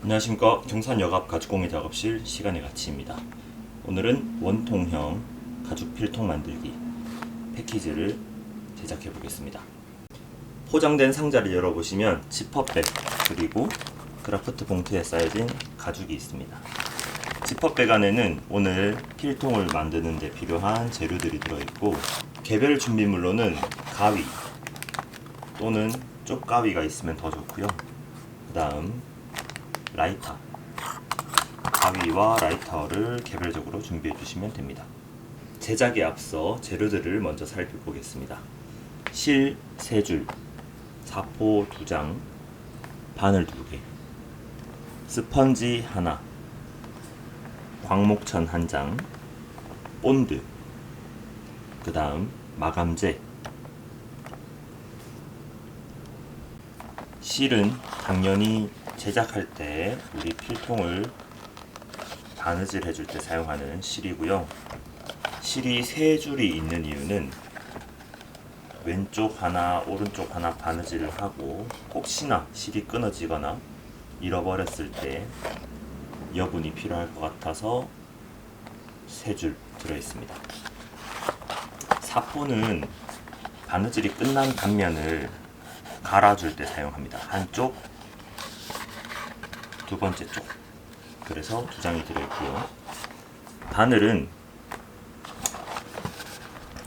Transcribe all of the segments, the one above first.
안녕하십니까. 경산여갑 가죽공예 작업실 시간의 가치입니다. 오늘은 원통형 가죽 필통 만들기 패키지를 제작해 보겠습니다. 포장된 상자를 열어보시면 지퍼백 그리고 크라프트 봉투에 쌓여진 가죽이 있습니다. 지퍼백 안에는 오늘 필통을 만드는 데 필요한 재료들이 들어있고, 개별 준비물로는 가위 또는 쪽가위가 있으면 더 좋고요. 그 다음 라이터, 가위와 라이터를 개별적으로 준비해 주시면 됩니다. 제작에 앞서 재료들을 먼저 살펴보겠습니다. 실 3줄, 사포 2장, 바늘 2개, 스펀지 하나, 광목천 1장, 본드, 그 다음 마감재. 실은 당연히 제작할 때 우리 필통을 바느질 해줄 때 사용하는 실이고요. 실이 3줄이 있는 이유는 왼쪽 하나 오른쪽 하나 바느질을 하고, 혹시나 실이 끊어지거나 잃어버렸을 때 여분이 필요할 것 같아서 3줄 들어있습니다. 사포는 바느질이 끝난 단면을 갈아줄 때 사용합니다. 한쪽, 두 번째 쪽. 그래서 2장이 들어있고요. 바늘은,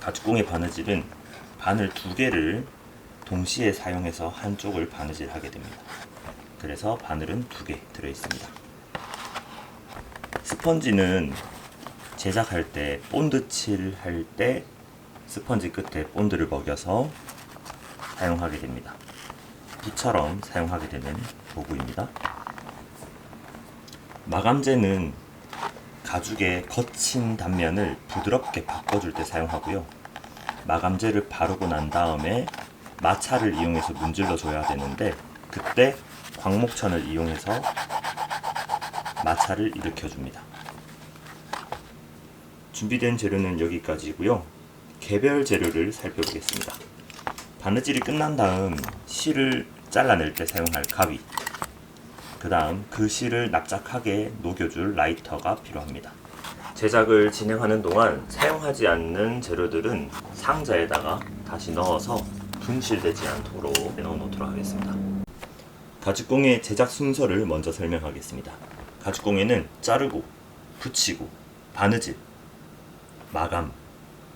가죽공예 바느질은 바늘 2개를 동시에 사용해서 한쪽을 바느질 하게 됩니다. 그래서 바늘은 2개 들어있습니다. 스펀지는 제작할 때 본드 칠 할 때 스펀지 끝에 본드를 먹여서 사용하게 됩니다. 붓처럼 사용하게 되는 도구입니다. 마감재는 가죽의 거친 단면을 부드럽게 바꿔줄 때 사용하고요. 마감재를 바르고 난 다음에 마찰을 이용해서 문질러 줘야 되는데, 그때 광목천을 이용해서 마찰을 일으켜 줍니다. 준비된 재료는 여기까지고요. 개별 재료를 살펴보겠습니다. 바느질이 끝난 다음 실을 잘라낼 때 사용할 가위, 그 다음 그 실을 납작하게 녹여줄 라이터가 필요합니다. 제작을 진행하는 동안 사용하지 않는 재료들은 상자에다가 다시 넣어서 분실되지 않도록 넣어 놓도록 하겠습니다. 가죽공예 제작 순서를 먼저 설명하겠습니다. 가죽공예는 자르고, 붙이고, 바느질, 마감,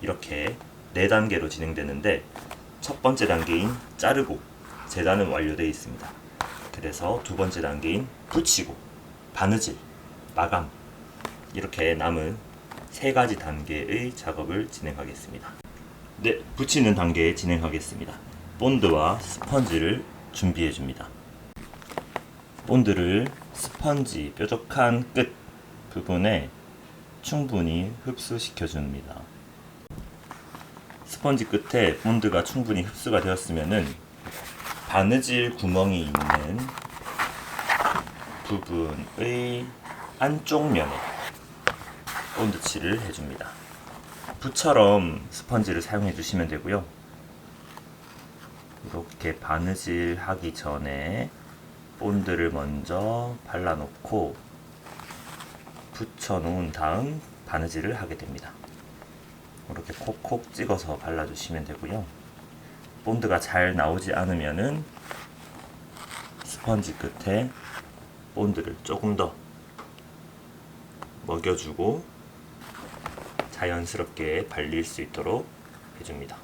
이렇게 4단계로 진행되는데, 첫 번째 단계인 자르고, 재단은 완료되어 있습니다. 그래서 두 번째 단계인 붙이고, 바느질, 마감, 이렇게 남은 3가지 단계의 작업을 진행하겠습니다. 네, 붙이는 단계 진행하겠습니다. 본드와 스펀지를 준비해 줍니다. 본드를 스펀지 뾰족한 끝 부분에 충분히 흡수시켜 줍니다. 스펀지 끝에 본드가 충분히 흡수가 되었으면은 바느질 구멍이 있는 부분의 안쪽 면에 본드 칠을 해줍니다. 붓처럼 스펀지를 사용해 주시면 되고요. 이렇게 바느질 하기 전에 본드를 먼저 발라놓고 붙여놓은 다음 바느질을 하게 됩니다. 이렇게 콕콕 찍어서 발라주시면 되고요. 본드가 잘 나오지 않으면은 스펀지 끝에 본드를 조금 더 먹여주고 자연스럽게 발릴 수 있도록 해줍니다.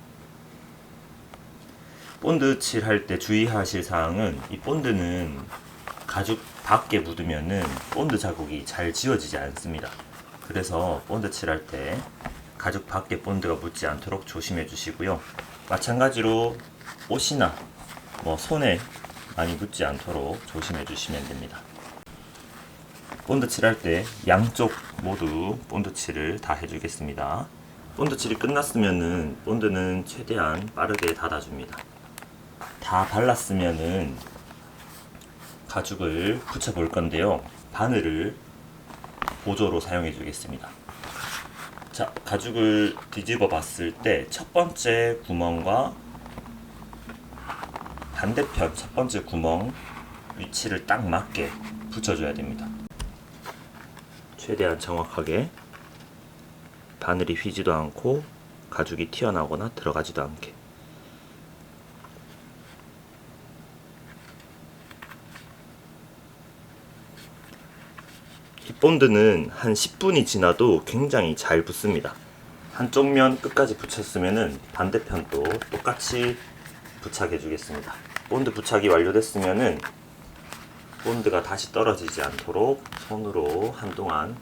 본드 칠할 때 주의하실 사항은, 이 본드는 가죽 밖에 묻으면은 본드 자국이 잘 지워지지 않습니다. 그래서 본드 칠할 때 가죽 밖에 본드가 묻지 않도록 조심해 주시고요. 마찬가지로 옷이나 손에 많이 묻지 않도록 조심해 주시면 됩니다. 본드 칠할 때 양쪽 모두 본드 칠을 다 해주겠습니다. 본드 칠이 끝났으면은 본드는 최대한 빠르게 닫아줍니다. 다 발랐으면은 가죽을 붙여 볼 건데요. 바늘을 보조로 사용해 주겠습니다. 자, 가죽을 뒤집어 봤을 때 첫 번째 구멍과 반대편 첫 번째 구멍 위치를 딱 맞게 붙여줘야 됩니다. 최대한 정확하게 바늘이 휘지도 않고 가죽이 튀어나오거나 들어가지도 않게. 이 본드는 한 10분이 지나도 굉장히 잘 붙습니다. 한쪽 면 끝까지 붙였으면은 반대편도 똑같이 부착해 주겠습니다. 본드 부착이 완료됐으면은 본드가 다시 떨어지지 않도록 손으로 한동안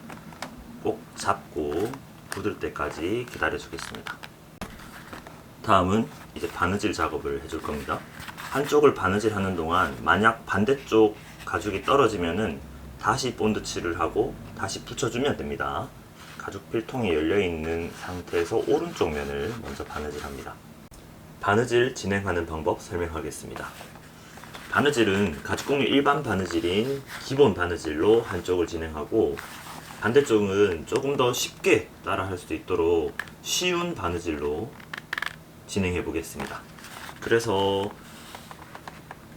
꼭 잡고 굳을 때까지 기다려 주겠습니다. 다음은 이제 바느질 작업을 해줄 겁니다. 한쪽을 바느질 하는 동안 만약 반대쪽 가죽이 떨어지면은 다시 본드 칠을 하고 다시 붙여주면 됩니다. 가죽 필통이 열려 있는 상태에서 오른쪽 면을 먼저 바느질 합니다. 바느질 진행하는 방법 설명하겠습니다. 바느질은 가죽공예 일반 바느질인 기본 바느질로 한쪽을 진행하고, 반대쪽은 조금 더 쉽게 따라 할 수 있도록 쉬운 바느질로 진행해 보겠습니다. 그래서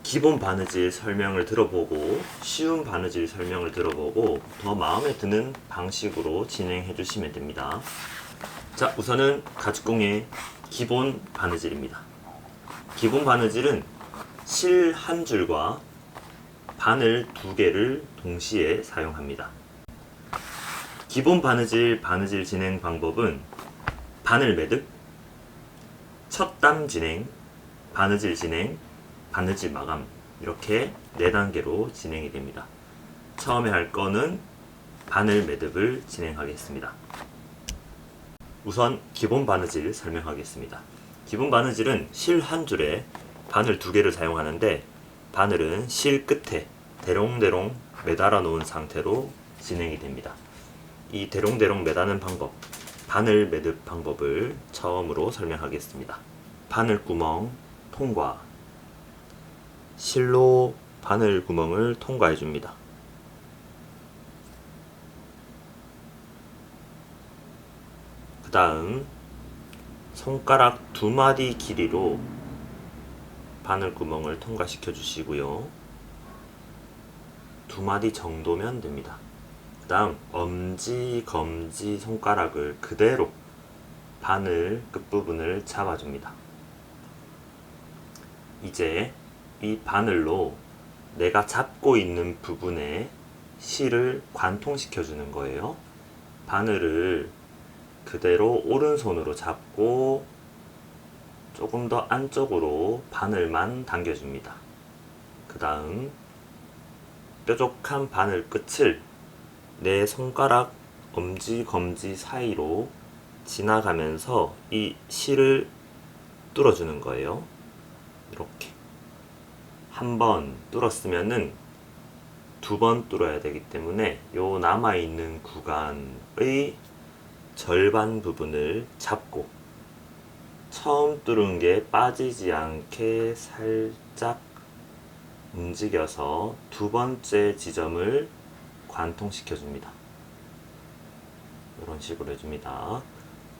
기본 바느질 설명을 들어보고 쉬운 바느질 설명을 들어보고 더 마음에 드는 방식으로 진행해 주시면 됩니다. 자, 우선은 가죽공예 기본 바느질입니다. 기본 바느질은 실 한 줄과 바늘 두 개를 동시에 사용합니다. 기본 바느질 진행 방법은 바늘 매듭, 첫 땀 진행, 바느질 진행, 바느질 마감, 이렇게 4단계로 진행이 됩니다. 처음에 할 거는 바늘 매듭을 진행하겠습니다. 우선 기본 바느질 설명하겠습니다. 기본 바느질은 실 한 줄에 바늘 두 개를 사용하는데, 바늘은 실 끝에 대롱대롱 매달아 놓은 상태로 진행이 됩니다. 이 대롱대롱 매다는 방법, 바늘 매듭 방법을 처음으로 설명하겠습니다. 바늘 구멍 통과, 실로 바늘 구멍을 통과해 줍니다. 그 다음 손가락 2마디 길이로 바늘 구멍을 통과시켜 주시고요. 2마디 정도면 됩니다. 그 다음 엄지, 검지 손가락을 그대로 바늘 끝부분을 잡아줍니다. 이제 이 바늘로 내가 잡고 있는 부분에 실을 관통시켜 주는 거예요. 바늘을 그대로 오른손으로 잡고 조금 더 안쪽으로 바늘만 당겨줍니다. 그 다음 뾰족한 바늘 끝을 내 손가락 엄지, 검지 사이로 지나가면서 이 실을 뚫어주는 거예요. 이렇게 한 번 뚫었으면은 2번 뚫어야 되기 때문에 요 남아있는 구간의 절반 부분을 잡고 처음 뚫은 게 빠지지 않게 살짝 움직여서 2번째 지점을 관통시켜 줍니다. 이런 식으로 해줍니다.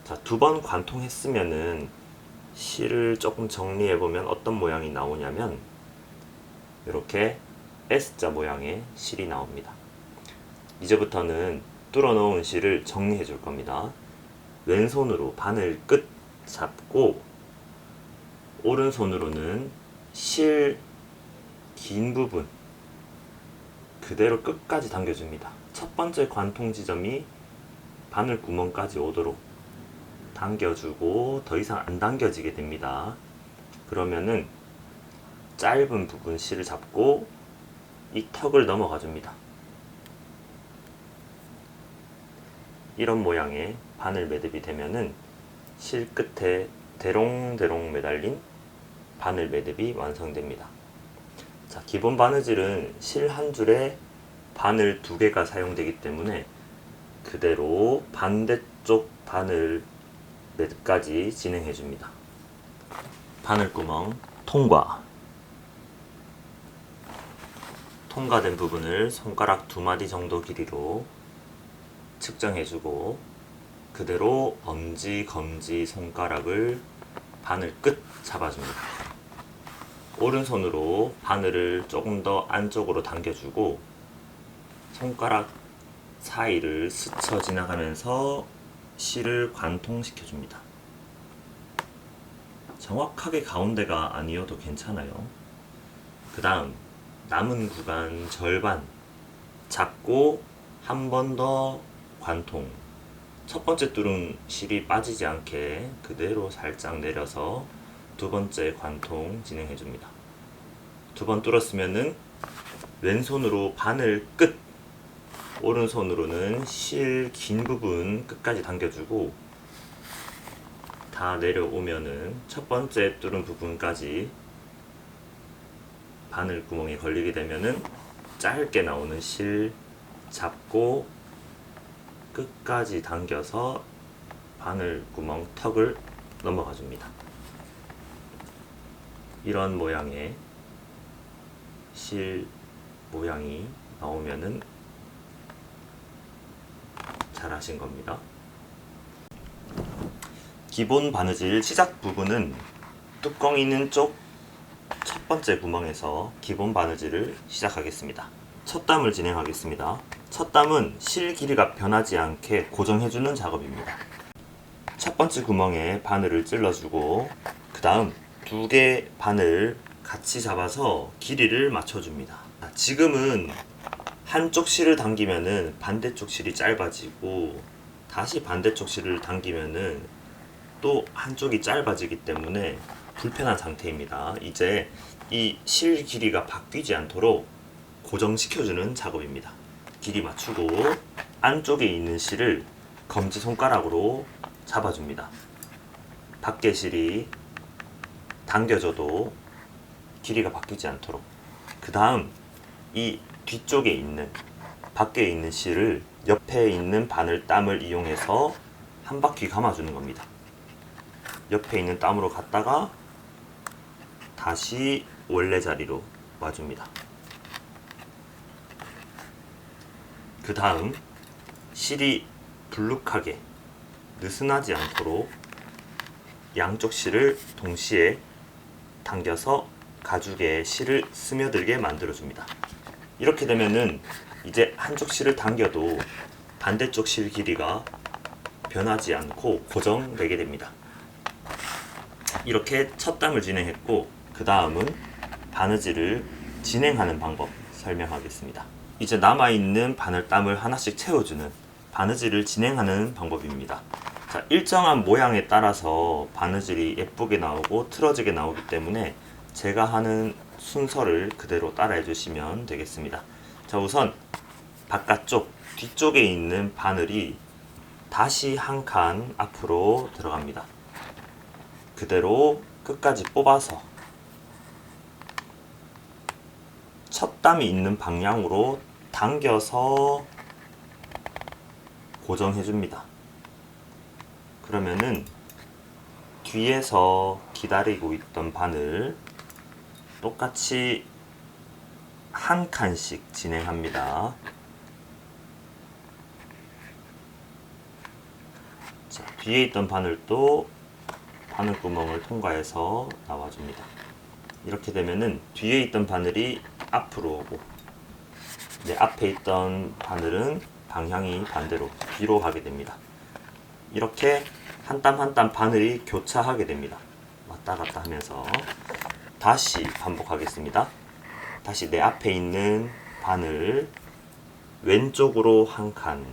자, 2번 관통했으면은 실을 조금 정리해 보면 어떤 모양이 나오냐면 이렇게 S자 모양의 실이 나옵니다. 이제부터는 뚫어 놓은 실을 정리해 줄 겁니다. 왼손으로 바늘 끝 잡고 오른손으로는 실 긴 부분 그대로 끝까지 당겨줍니다. 첫 번째 관통 지점이 바늘 구멍까지 오도록 당겨주고 더 이상 안 당겨지게 됩니다. 그러면은 짧은 부분 실을 잡고 이 턱을 넘어가 줍니다. 이런 모양의 바늘 매듭이 되면은 실 끝에 대롱대롱 매달린 바늘 매듭이 완성됩니다. 자, 기본 바느질은 실 한 줄에 바늘 2개가 사용되기 때문에 그대로 반대쪽 바늘 매듭까지 진행해 줍니다. 바늘구멍 통과. 통과된 부분을 손가락 2마디 정도 길이로 측정해 주고 그대로 엄지, 검지 손가락을 바늘 끝 잡아줍니다. 오른손으로 바늘을 조금 더 안쪽으로 당겨주고 손가락 사이를 스쳐 지나가면서 실을 관통시켜 줍니다. 정확하게 가운데가 아니어도 괜찮아요. 그 다음 남은 구간 절반 잡고 한 번 더 관통. 첫 번째 뚫은 실이 빠지지 않게 그대로 살짝 내려서 두 번째 관통 진행해 줍니다. 두 번 뚫었으면은 왼손으로 바늘 끝, 오른손으로는 실 긴 부분 끝까지 당겨주고 다 내려오면은 첫 번째 뚫은 부분까지 바늘 구멍에 걸리게 되면은 짧게 나오는 실 잡고 끝까지 당겨서 바늘 구멍 턱을 넘어가 줍니다. 이런 모양의 실 모양이 나오면은 잘 하신 겁니다. 기본 바느질 시작 부분은 뚜껑 있는 쪽 첫 번째 구멍에서 기본 바느질을 시작하겠습니다. 첫 담을 진행하겠습니다. 첫 담은 실 길이가 변하지 않게 고정해주는 작업입니다. 첫 번째 구멍에 바늘을 찔러주고 그 다음 두 개 바늘 같이 잡아서 길이를 맞춰줍니다. 지금은 한쪽 실을 당기면은 반대쪽 실이 짧아지고 다시 반대쪽 실을 당기면은 또 한쪽이 짧아지기 때문에 불편한 상태입니다. 이제 이 실 길이가 바뀌지 않도록 고정시켜주는 작업입니다. 길이 맞추고 안쪽에 있는 실을 검지손가락으로 잡아줍니다. 밖에 실이 당겨져도 길이가 바뀌지 않도록. 그 다음 이 뒤쪽에 있는 밖에 있는 실을 옆에 있는 바늘 땀을 이용해서 한 바퀴 감아주는 겁니다. 옆에 있는 땀으로 갔다가 다시 원래 자리로 와줍니다. 그 다음 실이 불룩하게 느슨하지 않도록 양쪽 실을 동시에 당겨서 가죽에 실을 스며들게 만들어줍니다. 이렇게 되면은 이제 한쪽 실을 당겨도 반대쪽 실 길이가 변하지 않고 고정되게 됩니다. 이렇게 첫 담을 진행했고 그 다음은 바느질을 진행하는 방법 설명하겠습니다. 이제 남아있는 바늘땀을 하나씩 채워주는 바느질을 진행하는 방법입니다. 자, 일정한 모양에 따라서 바느질이 예쁘게 나오고 틀어지게 나오기 때문에 제가 하는 순서를 그대로 따라해 주시면 되겠습니다. 자, 우선 바깥쪽 뒤쪽에 있는 바늘이 다시 한 칸 앞으로 들어갑니다. 그대로 끝까지 뽑아서 첫 담이 있는 방향으로 당겨서 고정해 줍니다. 그러면은 뒤에서 기다리고 있던 바늘 똑같이 한 칸씩 진행합니다. 자, 뒤에 있던 바늘도 바늘구멍을 통과해서 나와줍니다. 이렇게 되면은 뒤에 있던 바늘이 앞으로 오고 내 앞에 있던 바늘은 방향이 반대로 뒤로 가게 됩니다. 이렇게 한 땀 한 땀 바늘이 교차하게 됩니다. 왔다 갔다 하면서 다시 반복하겠습니다. 다시 내 앞에 있는 바늘 왼쪽으로 한 칸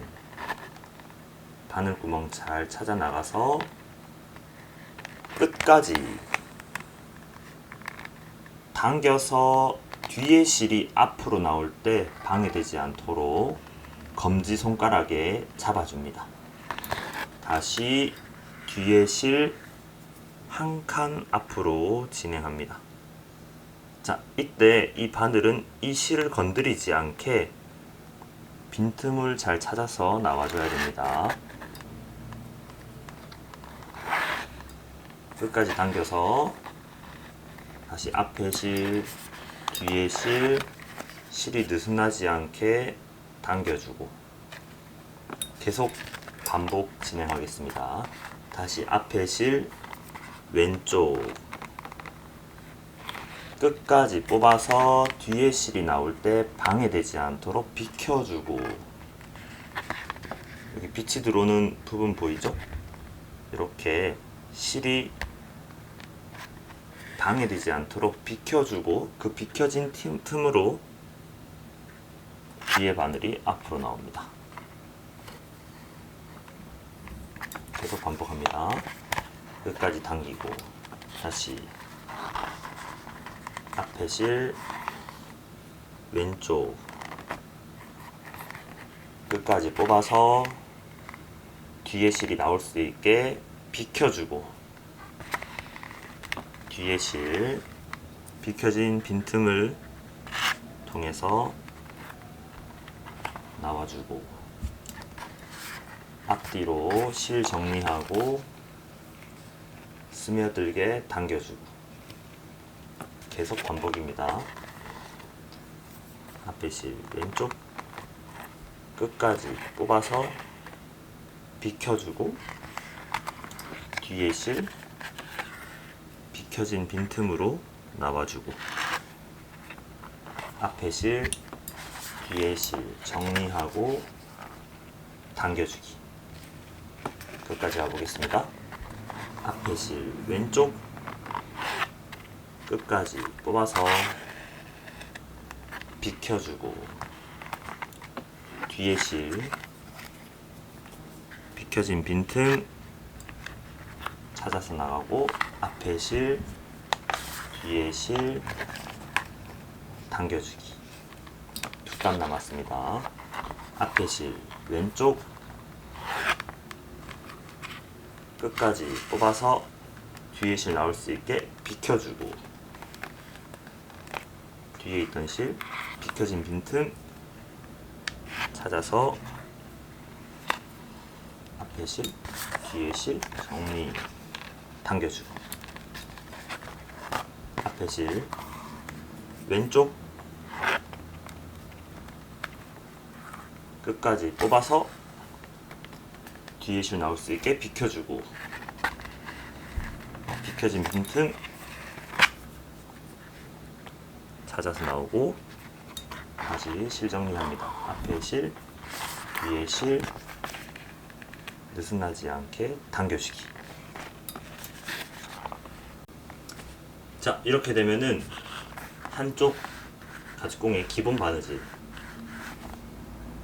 바늘구멍 잘 찾아 나가서 끝까지 당겨서 뒤에 실이 앞으로 나올 때 방해되지 않도록 검지손가락에 잡아줍니다. 다시 뒤에 실 한 칸 앞으로 진행합니다. 자, 이때 이 바늘은 이 실을 건드리지 않게 빈틈을 잘 찾아서 나와줘야 됩니다. 끝까지 당겨서 다시 앞에 실, 뒤에 실, 실이 느슨하지 않게 당겨주고 계속 반복 진행하겠습니다. 다시 앞에 실, 왼쪽, 끝까지 뽑아서 뒤에 실이 나올 때 방해되지 않도록 비켜주고, 여기 빛이 들어오는 부분 보이죠? 이렇게 실이 방해되지 않도록 비켜주고, 그 비켜진 틈으로 뒤에 바늘이 앞으로 나옵니다. 계속 반복합니다. 끝까지 당기고 다시 앞에 실 왼쪽 끝까지 뽑아서 뒤에 실이 나올 수 있게 비켜주고, 뒤에 실 비켜진 빈틈을 통해서 나와주고, 앞뒤로 실 정리하고 스며들게 당겨주고, 계속 반복입니다. 앞에 실 왼쪽 끝까지 뽑아서 비켜주고, 뒤에 실 비켜진 빈틈으로 나와주고, 앞에 실 뒤에 실 정리하고 당겨주기. 끝까지 가보겠습니다. 앞에 실 왼쪽 끝까지 뽑아서 비켜주고, 뒤에 실 비켜진 빈틈 찾아서 나가고, 앞에 실 뒤에 실 당겨주기. 두 땀 남았습니다. 앞에 실 왼쪽 끝까지 뽑아서 뒤에 실 나올 수 있게 비켜주고, 뒤에 있던 실 비켜진 빈틈 찾아서 앞에 실 뒤에 실 정리 당겨주고, 앞에 실 왼쪽 끝까지 뽑아서 뒤에 실 나올 수 있게 비켜주고, 비켜진 빈틈 찾아서 나오고 다시 실 정리합니다. 앞에 실 뒤에 실 느슨하지 않게 당겨주기. 자, 이렇게 되면은 한쪽 가죽공의 기본 바느질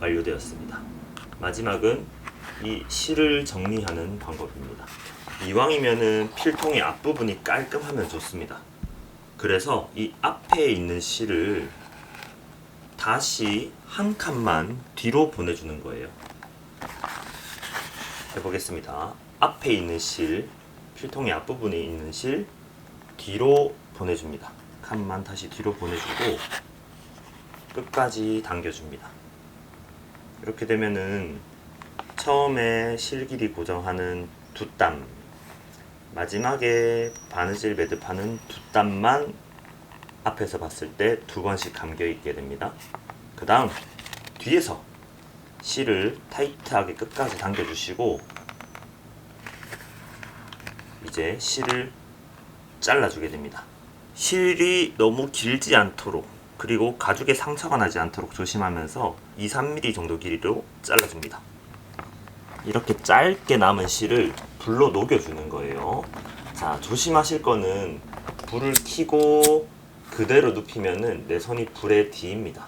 완료되었습니다. 마지막은 이 실을 정리하는 방법입니다. 이왕이면은 필통의 앞부분이 깔끔하면 좋습니다. 그래서 이 앞에 있는 실을 다시 한 칸만 뒤로 보내주는 거예요. 해보겠습니다. 앞에 있는 실, 필통의 앞부분에 있는 실 뒤로 보내줍니다. 칸만 다시 뒤로 보내주고 끝까지 당겨줍니다. 이렇게 되면은 처음에 실 길이 고정하는 두 땀, 마지막에 바느질 매듭하는 두 땀만 앞에서 봤을 때 두 번씩 감겨 있게 됩니다. 그 다음 뒤에서 실을 타이트하게 끝까지 당겨주시고, 이제 실을 잘라주게 됩니다. 실이 너무 길지 않도록, 그리고 가죽에 상처가 나지 않도록 조심하면서 2-3mm 정도 길이로 잘라줍니다. 이렇게 짧게 남은 실을 불로 녹여주는 거예요. 자, 조심하실 거는 불을 켜고 그대로 눕히면은 내 손이 불에 뒤입니다.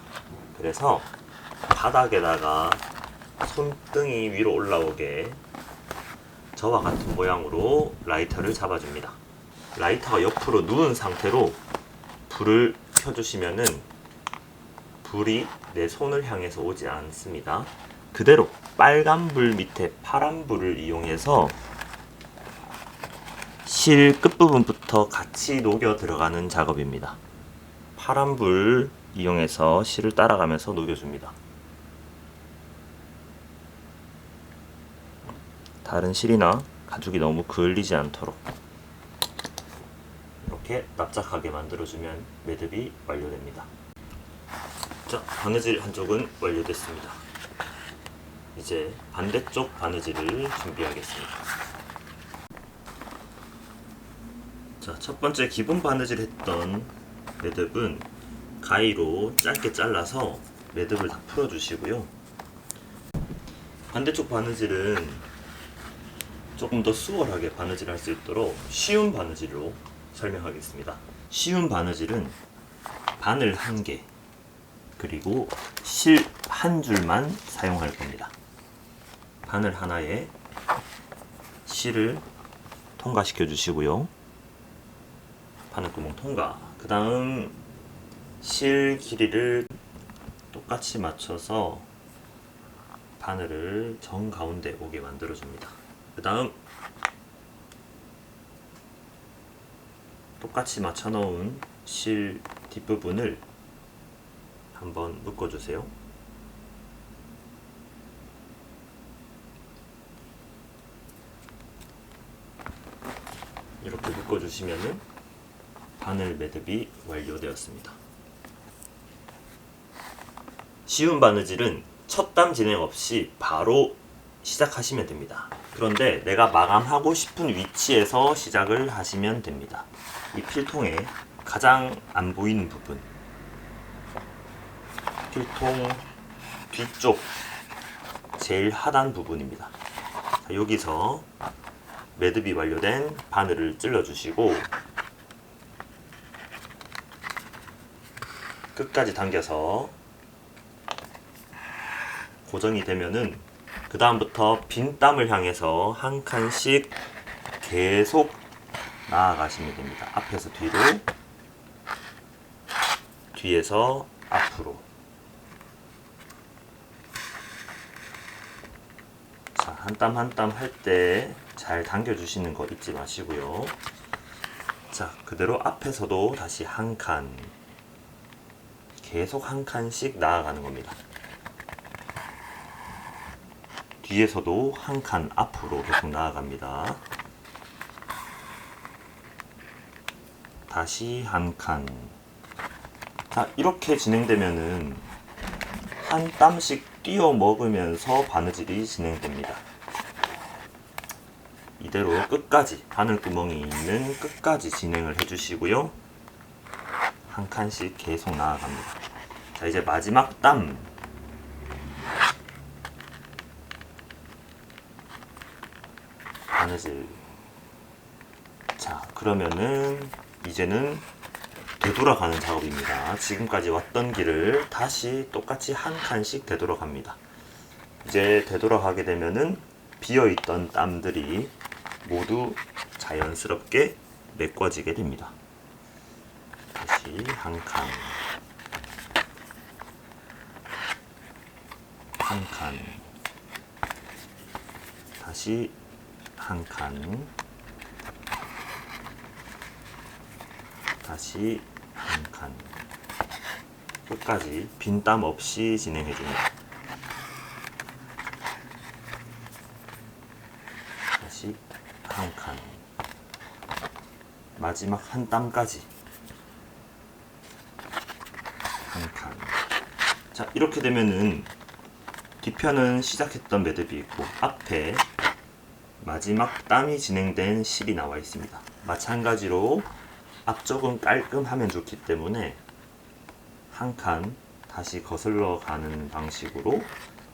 그래서 바닥에다가 손등이 위로 올라오게 저와 같은 모양으로 라이터를 잡아줍니다. 라이터가 옆으로 누운 상태로 불을 켜주시면은 불이 내 손을 향해서 오지 않습니다. 그대로 빨간 불 밑에 파란 불을 이용해서 실 끝부분부터 같이 녹여 들어가는 작업입니다. 파란 불 이용해서 실을 따라가면서 녹여줍니다. 다른 실이나 가죽이 너무 그을리지 않도록 이렇게 납작하게 만들어주면 매듭이 완료됩니다. 자, 바느질 한쪽은 완료됐습니다. 이제 반대쪽 바느질을 준비하겠습니다. 자, 첫 번째 기본 바느질 했던 매듭은 가위로 짧게 잘라서 매듭을 다 풀어주시고요. 반대쪽 바느질은 조금 더 수월하게 바느질 할 수 있도록 쉬운 바느질로 설명하겠습니다. 쉬운 바느질은 바늘 1개 그리고 실 1줄만 사용할 겁니다. 바늘 하나에 실을 통과시켜 주시고요. 바늘구멍 통과. 그 다음 실 길이를 똑같이 맞춰서 바늘을 정가운데 오게 만들어 줍니다. 그 다음 똑같이 맞춰 놓은 실 뒷부분을 한번 묶어 주세요. 이렇게 묶어 주시면은 바늘 매듭이 완료되었습니다. 쉬운 바느질은 첫 땀 진행 없이 바로 시작하시면 됩니다. 그런데 내가 마감하고 싶은 위치에서 시작을 하시면 됩니다. 이 필통의 가장 안 보이는 부분, 필통 뒤쪽 제일 하단 부분입니다. 자, 여기서 매듭이 완료된 바늘을 찔러 주시고 끝까지 당겨서 고정이 되면은 그 다음부터 빈 땀을 향해서 한 칸씩 계속 나아가시면 됩니다. 앞에서 뒤로, 뒤에서 앞으로. 자, 한 땀 한 땀 할 때 잘 당겨주시는 거 잊지 마시고요. 자, 그대로 앞에서도 다시 한 칸, 계속 한 칸씩 나아가는 겁니다. 뒤에서도 한 칸 앞으로 계속 나아갑니다. 다시 한 칸. 자, 이렇게 진행되면은 한 땀씩 띄워 먹으면서 바느질이 진행됩니다. 이대로 끝까지 바늘구멍이 있는 끝까지 진행을 해주시고요. 한 칸씩 계속 나아갑니다. 자, 이제 마지막 땀. 바느질. 자, 그러면은 이제는 되돌아가는 작업입니다. 지금까지 왔던 길을 다시 똑같이 한 칸씩 되돌아갑니다. 이제 되돌아가게 되면은 비어있던 땀들이 모두 자연스럽게 메꿔지게 됩니다. 다시 한 칸, 한 칸, 다시 한 칸, 다시 한 칸, 끝까지 빈 땀 없이 진행해 줍니다. 다시 한 칸, 마지막 한 땀까지 한 칸. 자, 이렇게 되면은 뒤편은 시작했던 매듭이 있고 앞에 마지막 땀이 진행된 실이 나와 있습니다. 마찬가지로 앞쪽은 깔끔하면 좋기 때문에 한 칸 다시 거슬러 가는 방식으로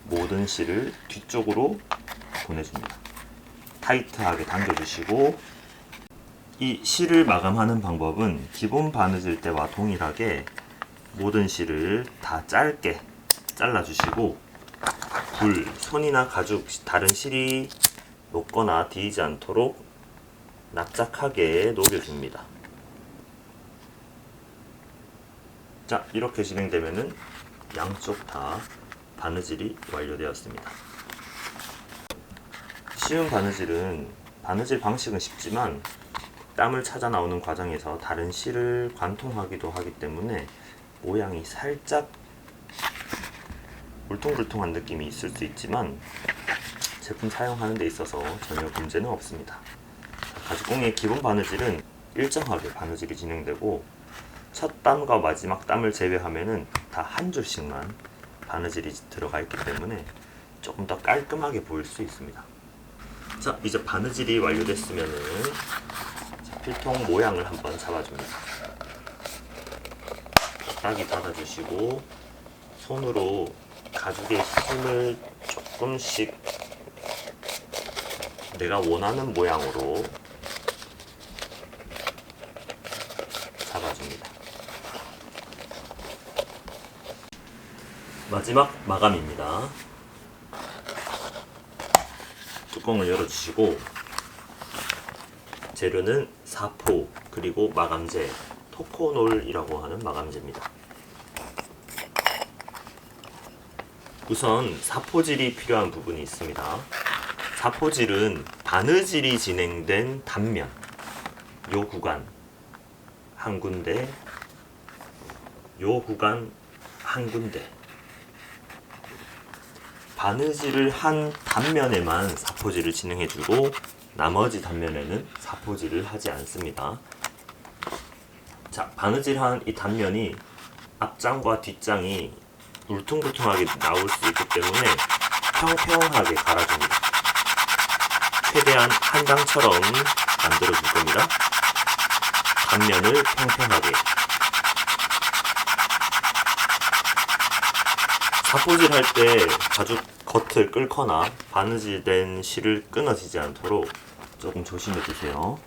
모든 실을 뒤쪽으로 보내줍니다. 타이트하게 당겨주시고, 이 실을 마감하는 방법은 기본 바느질 때와 동일하게 모든 실을 다 짧게 잘라주시고 손이나 가죽 다른 실이 녹거나 뒤지지 않도록 납작하게 녹여줍니다. 자, 이렇게 진행되면은 양쪽 다 바느질이 완료되었습니다. 쉬운 바느질은 바느질 방식은 쉽지만 땀을 찾아 나오는 과정에서 다른 실을 관통하기도 하기 때문에 모양이 살짝 울퉁불퉁한 느낌이 있을 수 있지만 제품 사용하는 데 있어서 전혀 문제는 없습니다. 가죽공예의 기본 바느질은 일정하게 바느질이 진행되고 첫 땀과 마지막 땀을 제외하면은 다 한 줄씩만 바느질이 들어가 있기 때문에 조금 더 깔끔하게 보일 수 있습니다. 자, 이제 바느질이 완료됐으면은 필통 모양을 한번 잡아줍니다. 딱딱이 닫아주시고 손으로 가죽의 힘을 조금씩 내가 원하는 모양으로 잡아줍니다. 마지막 마감입니다. 뚜껑을 열어주시고 재료는 사포 그리고 마감재 토코놀이라고 하는 마감재입니다. 우선 사포질이 필요한 부분이 있습니다. 사포질은 바느질이 진행된 단면 요 구간 한 군데, 요 구간 한 군데, 바느질을 한 단면에만 사포질을 진행해주고 나머지 단면에는 사포질을 하지 않습니다. 자, 바느질한 이 단면이 앞장과 뒷장이 울퉁불퉁하게 나올 수 있기 때문에 평평하게 갈아줍니다. 최대한 한 장처럼 만들어 줄 겁니다. 단면을 평평하게. 사포질 할 때 가죽 겉을 끓거나 바느질된 실을 끊어지지 않도록 조금 조심해 주세요.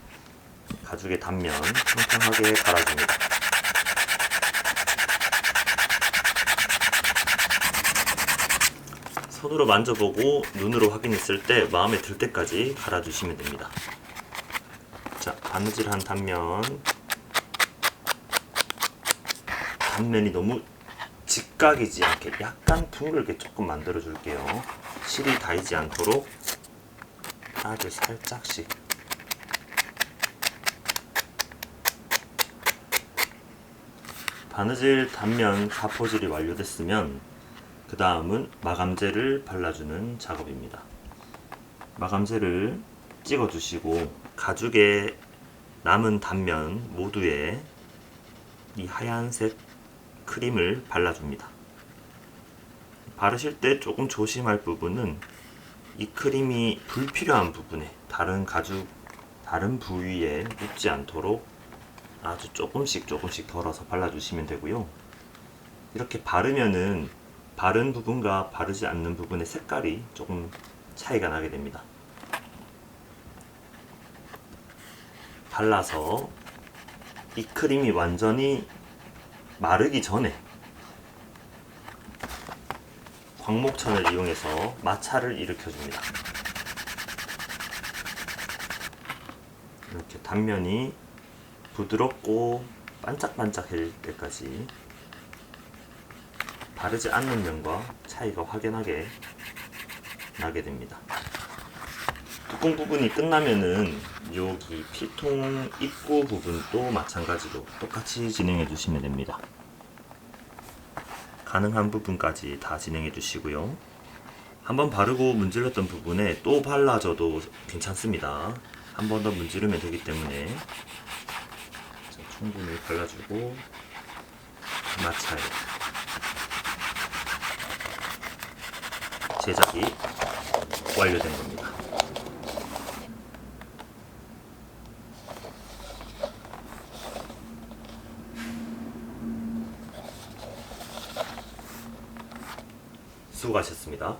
가죽의 단면 평평하게 갈아줍니다. 손으로 만져보고 눈으로 확인했을 때 마음에 들 때까지 갈아주시면 됩니다. 자, 바느질한 단면이 너무 직각이지 않게 약간 둥글게 조금 만들어 줄게요. 실이 닿이지 않도록 아주 살짝씩. 바느질 단면 사포질이 완료됐으면 그 다음은 마감재를 발라주는 작업입니다. 마감재를 찍어주시고 가죽의 남은 단면 모두에 이 하얀색 크림을 발라줍니다. 바르실 때 조금 조심할 부분은 이 크림이 불필요한 부분에 다른 가죽, 다른 부위에 묻지 않도록 아주 조금씩 덜어서 발라주시면 되고요. 이렇게 바르면은 바른 부분과 바르지 않는 부분의 색깔이 조금 차이가 나게 됩니다. 발라서 이 크림이 완전히 마르기 전에 광목천을 이용해서 마찰을 일으켜줍니다. 이렇게 단면이 부드럽고 반짝반짝할 때까지 바르지 않는 면과 차이가 확연하게 나게 됩니다. 뚜껑 부분이 끝나면은 여기 필통 입구 부분도 마찬가지로 똑같이 진행해 주시면 됩니다. 가능한 부분까지 다 진행해 주시고요. 한번 바르고 문질렀던 부분에 또 발라줘도 괜찮습니다. 한 번 더 문지르면 되기 때문에 충분히 발라주고 마찰 제작이 완료된 겁니다. 수고하셨습니다.